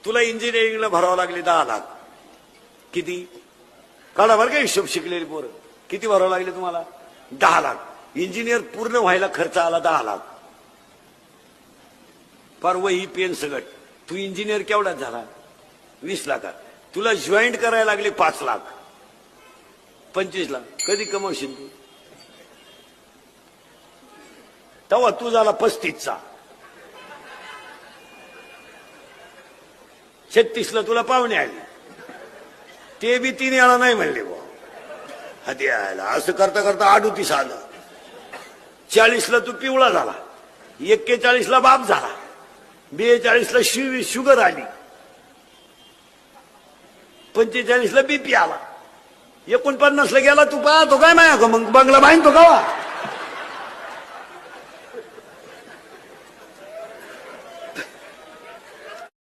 तुला इंजिनिअरिंगला भरावं लागले 10 लाख. किती काढा बरं का हिशोब, शिकलेली पोरं. किती भरावं लागले तुम्हाला? 10 लाख. इंजिनियर पूर्ण व्हायला खर्च आला 10 लाख. पर वही पेन सगट. तू इंजिनियर केवढ्यात झाला? 20 लाखात. तुला जॉईंट करायला लागले 5 लाख, 25 लाख. कधी कमवशील तू? तेव्हा तू झाला 35चा. 36ला तुला पाहुणे आले, ते बी 3 वेळा नाही म्हणले बुवा. हाती यायला असं करता करता 38 आलं. 40ला तू पिवळा झाला, 41ला बाप झाला, 42ला शुगर आली, 45ला बीपी आला, 49ला गेला. तू पाहतो काय माया मग बंगला बांधतो का?